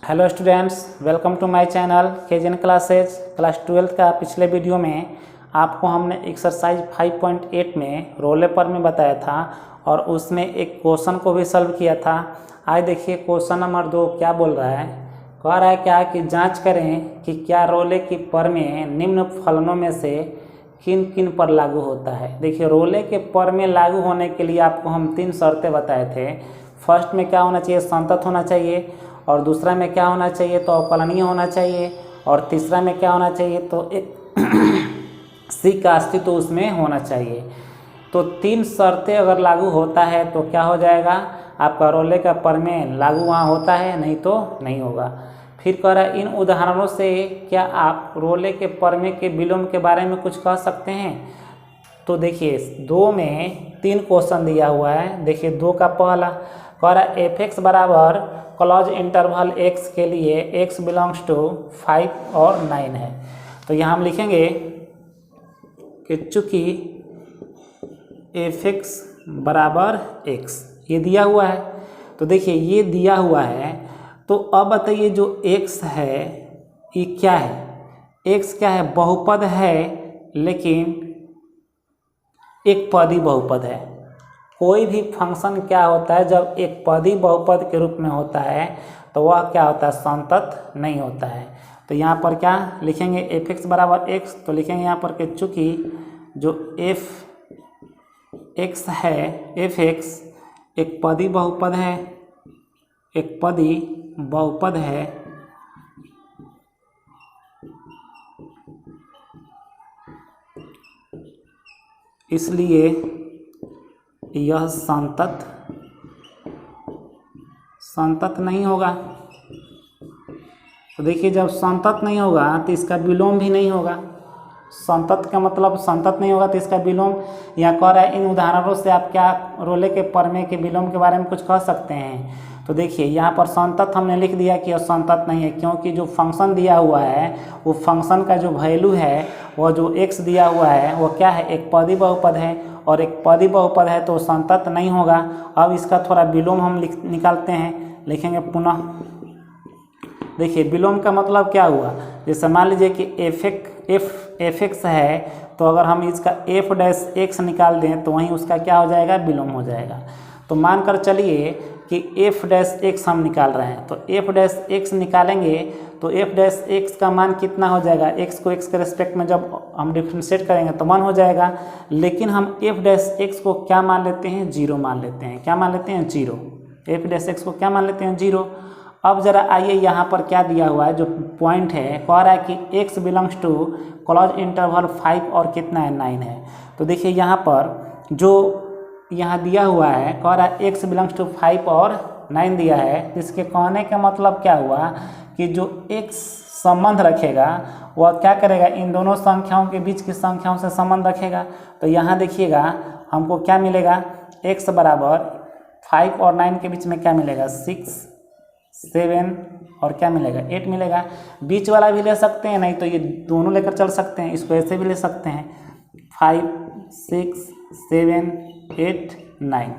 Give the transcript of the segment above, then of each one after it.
Hello students, welcome to my channel केजन classes. Class 12 का पिछले वीडियो में आपको हमने एक्सरसाइज 5.8 में रोल पेपर में बताया था और उसमें एक क्वेश्चन को भी सॉल्व किया था। आज देखिए क्वेश्चन नंबर 2 क्या बोल रहा है। कह रहा है क्या कि जांच करें कि क्या रोले की पर में निम्न फलनों में से किन किन पर लागू होता है। देखिए रोले के पर में लागू होने के लिए आपको हम 3 शर्तें बताए थे। फर्स्ट में क्या होना चाहिए, संतत होना चाहिए, और दूसरा में क्या होना चाहिए तो अवकलनीय होना चाहिए, और तीसरा में क्या होना चाहिए तो एक सी का अस्तित्व उसमें होना चाहिए। तो 3 शर्तें अगर लागू होता है तो क्या हो जाएगा, आपका रोले का प्रमेय लागू वहाँ होता है, नहीं तो नहीं होगा। फिर कह रहा है इन उदाहरणों से क्या आप रोले के प्रमेय के विलोम के बारे में कुछ कह सकते हैं। तो देखिए 2 में 3 क्वेश्चन दिया हुआ है। देखिए 2 का पहला कह रहा है एफ एक्स बराबर क्लोज इंटरवल x के लिए x बिलोंग्स टू 5 और 9 है। तो यहाँ हम लिखेंगे कि चूँकि एफ एक्स बराबर x ये दिया हुआ है, तो देखिए ये दिया हुआ है, तो अब बताइए जो x है ये क्या है। x क्या है, बहुपद है, लेकिन एक पदी बहुपद है। कोई भी फंक्शन क्या होता है जब एक पदी बहुपद के रूप में होता है तो वह क्या होता है, संतत नहीं होता है। तो यहाँ पर क्या लिखेंगे, एफ एक्स बराबर एक्स, तो लिखेंगे यहाँ पर कि चूँकि जो एफ एक्स है, एफ एक्स एक पदी बहुपद है, एक पदी बहुपद है, इसलिए यह संतत नहीं होगा। तो देखिए जब संतत नहीं होगा तो इसका विलोम भी नहीं होगा। संतत का मतलब संतत नहीं होगा तो इसका विलोम, यहाँ कह रहा है इन उदाहरणों से आप क्या रोले के प्रमेय के विलोम के बारे में कुछ कह सकते हैं। तो देखिए यहाँ पर संतत हमने लिख दिया कि यह संतत नहीं है, क्योंकि जो फंक्शन दिया हुआ है वो फंक्शन का जो वैल्यू है वह जो x दिया हुआ है वो क्या है, एक पदी बहुपद है, और एक पदी बहुपद है तो संतत नहीं होगा। अब इसका थोड़ा विलोम हम निकालते हैं, लिखेंगे पुनः। देखिए विलोम का मतलब क्या हुआ, जैसे मान लीजिए कि एफ एक्स है, तो अगर हम इसका एफ डैश एक्स निकाल दें तो वहीं उसका क्या हो जाएगा, विलोम हो जाएगा। तो मानकर चलिए कि एफ डैश एक्स हम निकाल रहे हैं, तो एफ डैश एक्स निकालेंगे तो एफ डैश एक्स का मान कितना हो जाएगा, एक्स को एक्स के रिस्पेक्ट में जब हम डिफ्रेंशिएट करेंगे तो 1 हो जाएगा। लेकिन हम एफ डैश एक्स को क्या मान लेते हैं, 0 मान लेते हैं। क्या मान लेते हैं, 0। एफ डैश एक्स को क्या मान लेते हैं, 0। अब जरा आइए यहाँ पर क्या दिया हुआ है, जो पॉइंट है कह रहा है कि x belongs to close interval 5 और कितना है, 9 है। तो देखिए यहाँ पर जो यहाँ दिया हुआ है कह रहा है x बिलोंग्स टू 5 और 9 दिया है। इसके कहने का मतलब क्या हुआ कि जो x संबंध रखेगा वह क्या करेगा, इन दोनों संख्याओं के बीच की संख्याओं से संबंध रखेगा। तो यहाँ देखिएगा हमको क्या मिलेगा, x बराबर 5 और 9 के बीच में क्या मिलेगा, 6 7 और क्या मिलेगा, 8 मिलेगा। बीच वाला भी ले सकते हैं, नहीं तो ये दोनों लेकर चल सकते हैं, इसको ऐसे भी ले सकते हैं, 5 6 7 8 9।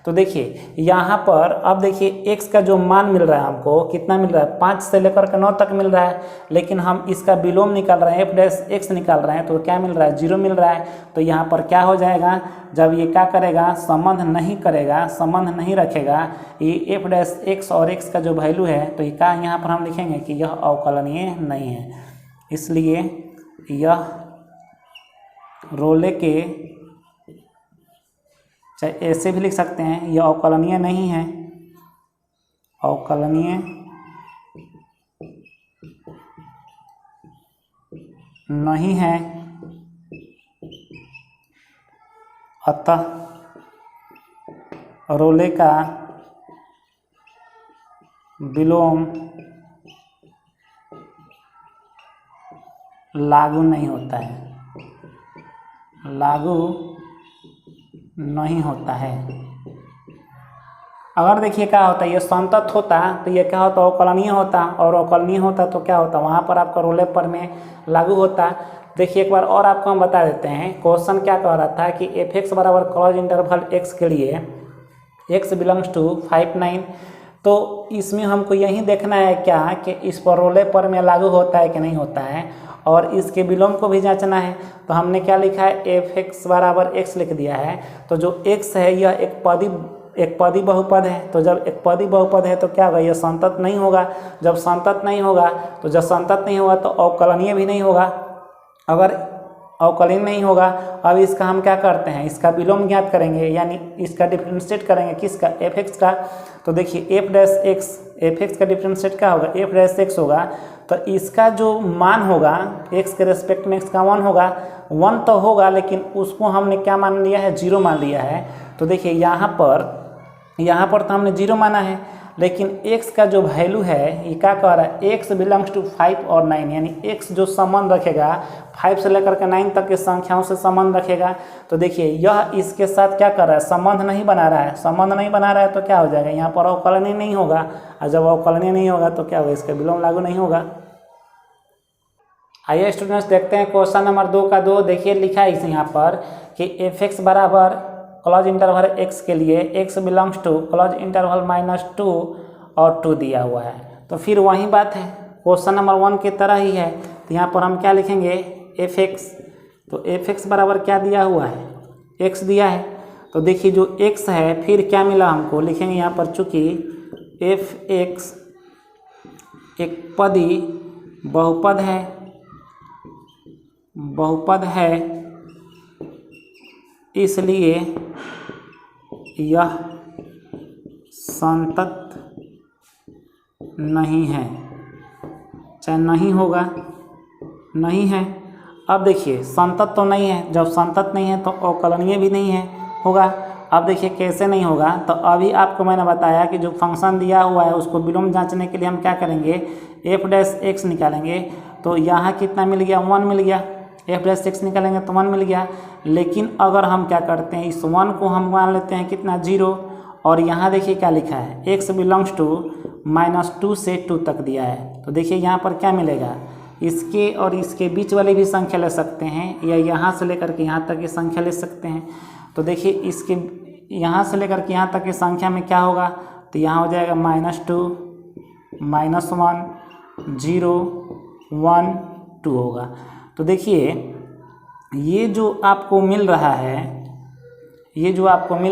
तो देखिए यहाँ पर अब देखिए x का जो मान मिल रहा है हमको कितना मिल रहा है, 5 से लेकर के 9 तक मिल रहा है, लेकिन हम इसका विलोम निकाल रहे हैं, एफ डैश एक्स निकाल रहे हैं, तो क्या मिल रहा है, 0 मिल रहा है। तो यहाँ पर क्या हो जाएगा, जब ये क्या करेगा, संबंध नहीं करेगा, संबंध नहीं रखेगा, ये एफ डैश एक्स और एक्स का जो वैल्यू है, तो ये क्या यहाँ पर हम लिखेंगे कि यह अवकलनीय नहीं है। इसलिए यह रोले के, चाहे ऐसे भी लिख सकते हैं, यह अवकलनीय नहीं है, अवकलनीय नहीं है, अतः रोले का विलोम लागू नहीं होता है, लागू नहीं होता है। अगर देखिए क्या होता है, ये संतत होता तो ये क्या होता, अवकलनीय होता, और अवकलनीय होता तो क्या होता, वहाँ पर आपका रोले पर में लागू होता। देखिए एक बार और आपको हम बता देते हैं, क्वेश्चन क्या कह रहा था कि एफ एक्स बराबर क्लोज इंटरवल एक्स के लिए x बिलोंग्स टू 5 9, तो इसमें हमको यही देखना है क्या कि इस पर रोले पर में लागू होता है कि नहीं होता है, और इसके विलोम को भी जांचना है। तो हमने क्या लिखा है, एफ एक्स बराबर एक्स लिख दिया है। तो जो एक्स है यह एक पदी बहुपद है। तो जब एक पदी बहुपद है तो क्या होगा, यह संतत नहीं होगा। जब संतत नहीं होगा तो अवकलनीय भी नहीं होगा। अगर अवकलन नहीं होगा, अब इसका हम क्या करते हैं, इसका विलोम ज्ञात करेंगे, यानी इसका डिफ्रेंशिएट करेंगे किसका, एफ एक्स का। तो देखिए एफ एक्स का डिफ्रेंशिएट क्या होगा, एफ डैश एक्स होगा। तो इसका जो मान होगा एक्स के रेस्पेक्ट में एक्स का 1 होगा, 1 तो होगा, लेकिन उसको हमने क्या मान लिया है, 0 मान लिया है। तो देखिए यहाँ पर तो हमने 0 माना है, लेकिन x का जो वैल्यू है ये क्या कह रहा है, x बिलोंग्स टू 5 और 9, यानी x जो संबंध रखेगा 5 से लेकर के 9 तक के संख्याओं से संबंध रखेगा। तो देखिए यह इसके साथ क्या कर रहा है, संबंध नहीं बना रहा है। तो क्या हो जाएगा, यहाँ पर अवकलनीय नहीं होगा, और जब अवकलनीय नहीं होगा तो क्या होगा, इसका विलोम लागू नहीं होगा। आइए स्टूडेंट्स देखते हैं क्वेश्चन नंबर 2 का 2। देखिए लिखा है इसे यहाँ पर कि एफ एक्स बराबर क्लोज इंटरवल x के लिए x belongs to close interval -2 और 2 दिया हुआ है। तो फिर वही बात है, क्वेश्चन नंबर 1 की तरह ही है। तो यहाँ पर हम क्या लिखेंगे, एफ एक्स। तो एफ एक्स बराबर क्या दिया हुआ है, x दिया है। तो देखिए जो x है फिर क्या मिला हमको, लिखेंगे यहाँ पर, चूँकि एफ एक्स एक पदी बहुपद है इसलिए यह संतत नहीं है, चाहे नहीं होगा, नहीं है। अब देखिए संतत तो नहीं है, जब संतत नहीं है तो अवकलनीय भी नहीं है होगा। अब देखिए कैसे नहीं होगा, तो अभी आपको मैंने बताया कि जो फंक्शन दिया हुआ है उसको विलोम जांचने के लिए हम क्या करेंगे, एफ डैश एक्स निकालेंगे। तो यहाँ कितना मिल गया, 1 मिल गया। एफ डैश एक्स निकालेंगे तो 1 मिल गया। लेकिन अगर हम क्या करते हैं, इस 1 को हम मान लेते हैं कितना, 0। और यहाँ देखिए क्या लिखा है, x बिलोंग्स टू -2 से 2 तक दिया है। तो देखिए यहाँ पर क्या मिलेगा, इसके और इसके बीच वाली भी संख्या ले सकते हैं, या यहाँ से लेकर के यहाँ तक की संख्या ले सकते हैं। तो देखिए इसके यहाँ से लेकर के यहाँ तक की संख्या में क्या होगा, तो यहाँ हो जाएगा -2 -1 0 1 2 होगा। तो देखिए ये जो आपको मिल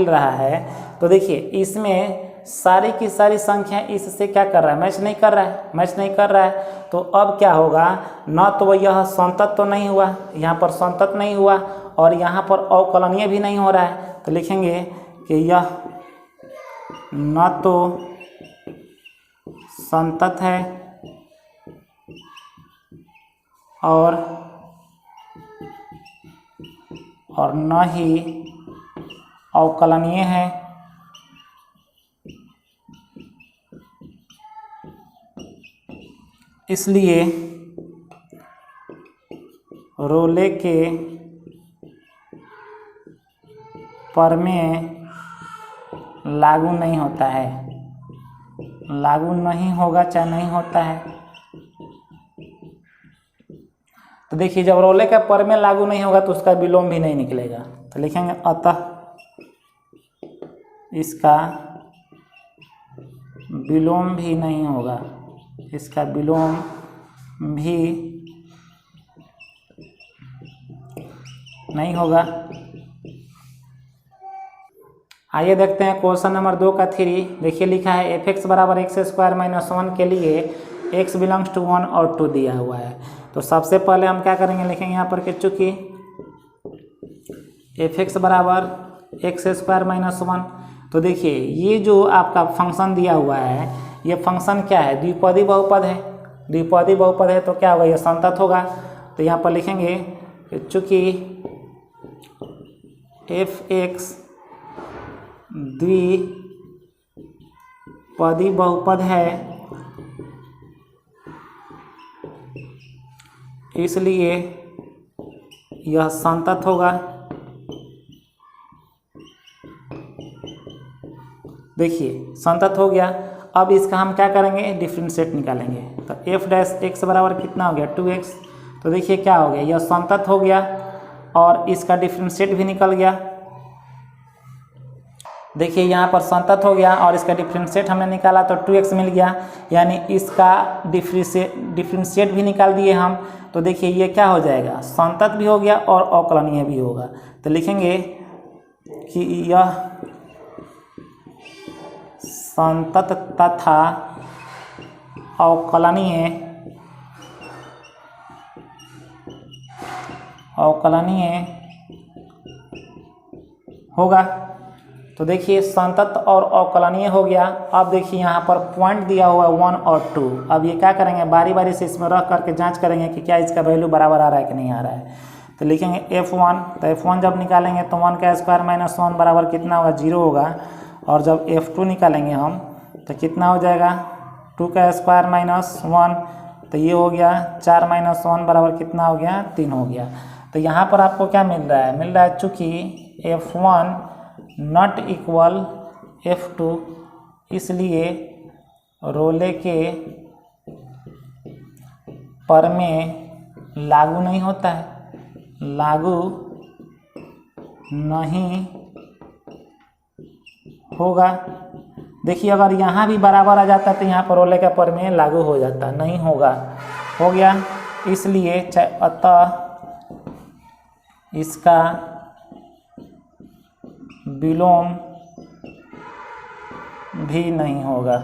रहा है, तो देखिए इसमें सारी की सारी संख्या इससे क्या कर रहा है, मैच नहीं कर रहा है। तो अब क्या होगा, न तो यह संतत तो नहीं हुआ, यहाँ पर संतत नहीं हुआ, और यहाँ पर अवकलनीय भी नहीं हो रहा है। तो लिखेंगे कि यह न तो संतत है और न ही अवकलनीय है। इसलिए रोले के प्रमेय लागू नहीं होता है, लागू नहीं होगा, चाहे नहीं होता है। तो देखिए जब रोले का प्रमेय लागू नहीं होगा तो उसका विलोम भी नहीं निकलेगा। तो लिखेंगे अतः इसका विलोम भी नहीं होगा, इसका विलोम भी नहीं होगा। आइए देखते हैं क्वेश्चन नंबर 2 का 3। देखिए लिखा है एफ एक्स बराबर एक्स स्क्वायर -1 के लिए x बिलोंग्स टू 1 और 2 दिया हुआ है। तो सबसे पहले हम क्या करेंगे, लिखेंगे यहाँ पर कि चूँकि एफ एक्स बराबर एक्स स्क्वायर -1। तो देखिए ये जो आपका फंक्शन दिया हुआ है, ये फंक्शन क्या है, द्विपदी बहुपद है। तो क्या होगा, ये संतत होगा। तो यहाँ पर लिखेंगे कि चूँकि एफ एक्स द्विपदी बहुपद है इसलिए यह संतत होगा। देखिए संतत हो गया। अब इसका हम क्या करेंगे, डिफरेंशिएट निकालेंगे। तो एफ डैश एक्स बराबर कितना हो गया, 2x। तो देखिए क्या हो गया, यह संतत हो गया और इसका डिफरेंशिएट भी निकल गया। देखिए यहाँ पर संतत हो गया और इसका डिफ्रेंशिएट हमने निकाला तो 2x मिल गया, यानी इसका डिफ्रेंशिएट भी निकाल दिए हम। तो देखिए ये क्या हो जाएगा, संतत भी हो गया और अवकलनीय भी होगा। तो लिखेंगे कि यह संतत तथा अवकलनीय होगा। तो देखिए संतत और अवकलनीय हो गया। अब देखिए यहाँ पर पॉइंट दिया हुआ है 1 और 2। अब ये क्या करेंगे, बारी बारी से इसमें रख करके जांच करेंगे कि क्या इसका वैल्यू बराबर आ रहा है कि नहीं आ रहा है। तो लिखेंगे F1, तो F1 जब निकालेंगे तो 1 का स्क्वायर माइनस 1 बराबर कितना होगा, 0 होगा। और जब F2 निकालेंगे हम तो कितना हो जाएगा, 2 का स्क्वायर माइनस 1, तो ये हो गया 4 माइनस 1 बराबर कितना हो गया, 3 हो गया। तो यहाँ पर आपको क्या मिल रहा है, चूँकि F1 नॉट इक्वल F2, इसलिए रोले के प्रमेय लागू नहीं होता है, लागू नहीं होगा। देखिए अगर यहाँ भी बराबर आ जाता तो यहाँ पर रोले का प्रमेय लागू हो जाता, नहीं होगा, हो गया। इसलिए अतः इसका विलोम भी नहीं होगा,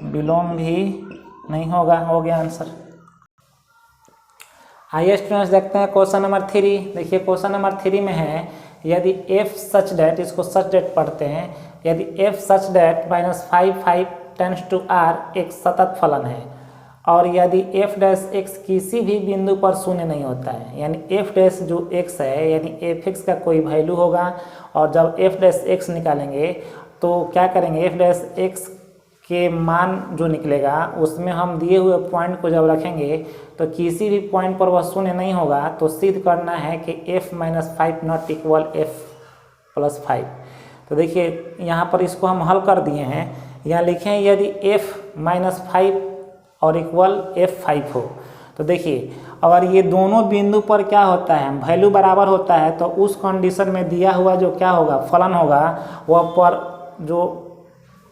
विलोम भी नहीं होगा, हो गया आंसर। आइए स्टूडेंट्स देखते हैं क्वेश्चन नंबर 3। देखिए क्वेश्चन नंबर 3 में है, यदि f सच डेट, इसको सच डेट पढ़ते हैं, यदि f such that -5 tends to r एक सतत फलन है और यदि f डैश x किसी भी बिंदु पर शून्य नहीं होता है, यानी f डैश जो x है यानी f(x) का कोई वैल्यू होगा, और जब f डैश x निकालेंगे तो क्या करेंगे, f डैश x के मान जो निकलेगा उसमें हम दिए हुए पॉइंट को जब रखेंगे तो किसी भी पॉइंट पर वह शून्य नहीं होगा। तो सिद्ध करना है कि f-5 नॉट इक्वल f+5। तो देखिए यहाँ पर इसको हम हल कर दिए हैं, यहाँ लिखें यदि f-5 और इक्वल f5 हो। तो देखिए अगर ये दोनों बिंदु पर क्या होता है, वैल्यू बराबर होता है, तो उस कंडीशन में दिया हुआ जो क्या होगा, फलन होगा, वह पर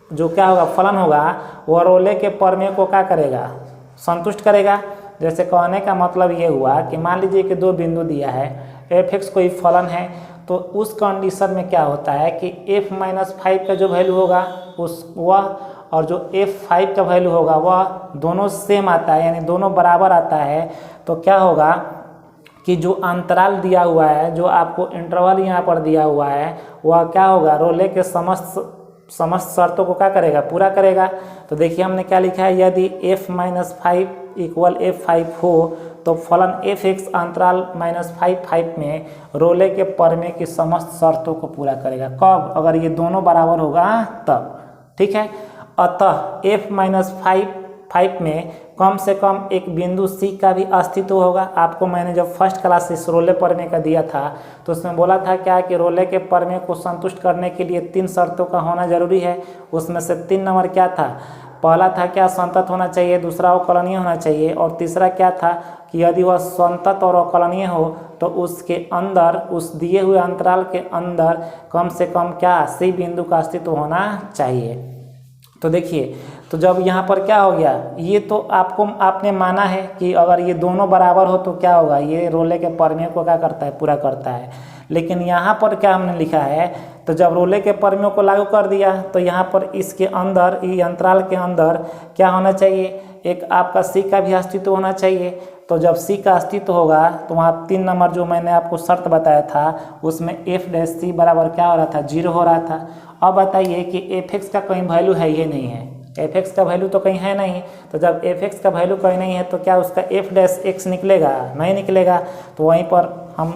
जो क्या होगा, फलन होगा, वह रोले के प्रमेय को क्या करेगा, संतुष्ट करेगा। जैसे कहने का मतलब ये हुआ कि मान लीजिए कि दो बिंदु दिया है, f(x) कोई फलन है, तो उस कंडीशन में क्या होता है कि f-5 का जो वैल्यू होगा वह और जो f5 का वैल्यू होगा वह दोनों सेम आता है, यानी दोनों बराबर आता है। तो क्या होगा कि जो अंतराल दिया हुआ है, जो आपको इंटरवल यहाँ पर दिया हुआ है, वह क्या होगा, रोले के समस्त शर्तों को क्या करेगा, पूरा करेगा। तो देखिए हमने क्या लिखा है, यदि f-5 इक्वल f5 हो तो फलन f(x) अंतराल -5 में रोले के प्रमेय की समस्त शर्तों को पूरा करेगा। कब, अगर ये दोनों बराबर होगा तब, ठीक है। अतः f-5 में कम से कम एक बिंदु C का भी अस्तित्व होगा। आपको मैंने जब फर्स्ट क्लास इस रोले प्रमेय का दिया था तो उसमें बोला था क्या कि रोले के प्रमेय को संतुष्ट करने के लिए 3 शर्तों का होना जरूरी है। उसमें से 3 नंबर क्या था, पहला था क्या, संतत होना चाहिए, दूसरा अवकलनीय होना चाहिए, और तीसरा क्या था कि यदि वह संतत और अवकलनीय हो तो उसके अंदर, उस दिए हुए अंतराल के अंदर कम से कम क्या, C बिंदु का अस्तित्व होना चाहिए। तो देखिए, तो जब यहाँ पर क्या हो गया, ये तो आपने माना है कि अगर ये दोनों बराबर हो तो क्या होगा, ये रोले के प्रमेय को क्या करता है, पूरा करता है। लेकिन यहाँ पर क्या हमने लिखा है, तो जब रोले के प्रमेय को लागू कर दिया तो यहाँ पर इसके अंदर, ये अंतराल के अंदर क्या होना चाहिए, एक आपका C का भी अस्तित्व होना चाहिए। तो जब C का अस्तित्व होगा तो वहाँ 3 नंबर जो मैंने आपको शर्त बताया था उसमें f'(c) बराबर क्या हो रहा था, 0 हो रहा था। अब बताइए कि f(x) का कहीं वैल्यू है, ये नहीं है, f(x) का वैल्यू तो कहीं है नहीं। तो जब f(x) का वैल्यू कहीं नहीं है तो क्या उसका f'(x) निकलेगा, नहीं निकलेगा। तो वहीं पर हम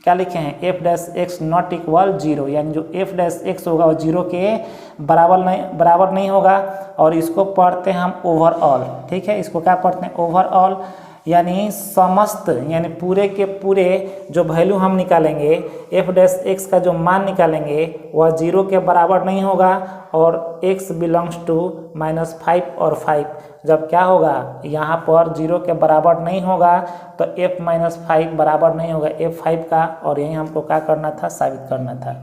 क्या लिखे हैं, f'(x) नॉट इक्वल 0, यानी जो f'(x) होगा वो 0 के बराबर नहीं होगा। और इसको पढ़ते हैं हम ओवरऑल, ठीक है, इसको क्या पढ़ते हैं, ओवरऑल, यानी समस्त यानी पूरे के पूरे जो वैल्यू हम निकालेंगे एफ डैश एक्स का जो मान निकालेंगे वह 0 के बराबर नहीं होगा और x बिलोंग्स टू -5 और 5 जब क्या होगा यहाँ पर 0 के बराबर नहीं होगा तो f -5 बराबर नहीं होगा f5 का, और यही हमको क्या करना था, साबित करना था।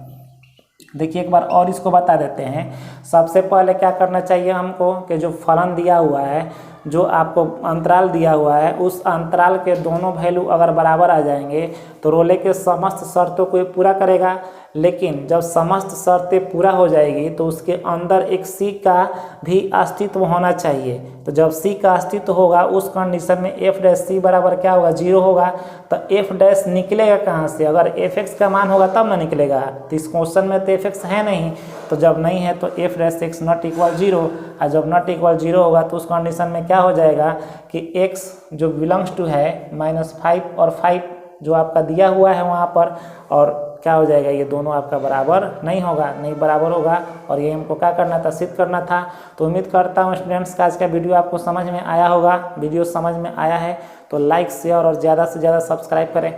देखिए एक बार और इसको बता देते हैं। सबसे पहले क्या करना चाहिए हमको कि जो फलन दिया हुआ है, जो आपको अंतराल दिया हुआ है, उस अंतराल के दोनों वैल्यू अगर बराबर आ जाएंगे तो रोले के समस्त शर्तों को ये पूरा करेगा। लेकिन जब समस्त शर्तें पूरा हो जाएगी तो उसके अंदर एक सी का भी अस्तित्व होना चाहिए। तो जब सी का अस्तित्व होगा उस कंडीशन में एफ डैश सी बराबर क्या होगा, 0 होगा। तो एफ डैश निकलेगा कहाँ से, अगर एफ एक्स का मान होगा तब ना निकलेगा। तो इस क्वेश्चन में तो एफ एक्स है नहीं, तो जब नहीं है तो F dash x not equal 0, और जब नॉट इक्वल 0 होगा तो उस कंडीशन में क्या हो जाएगा कि x जो बिलोंग्स टू है -5 और 5 जो आपका दिया हुआ है वहाँ पर, और क्या हो जाएगा, ये दोनों आपका बराबर नहीं होगा, नहीं बराबर होगा। और ये हमको क्या करना था, सिद्ध करना था। तो उम्मीद करता हूँ स्टूडेंट्स का आज का वीडियो आपको समझ में आया होगा। वीडियो समझ में आया है तो लाइक शेयर और ज़्यादा से ज़्यादा सब्सक्राइब करें।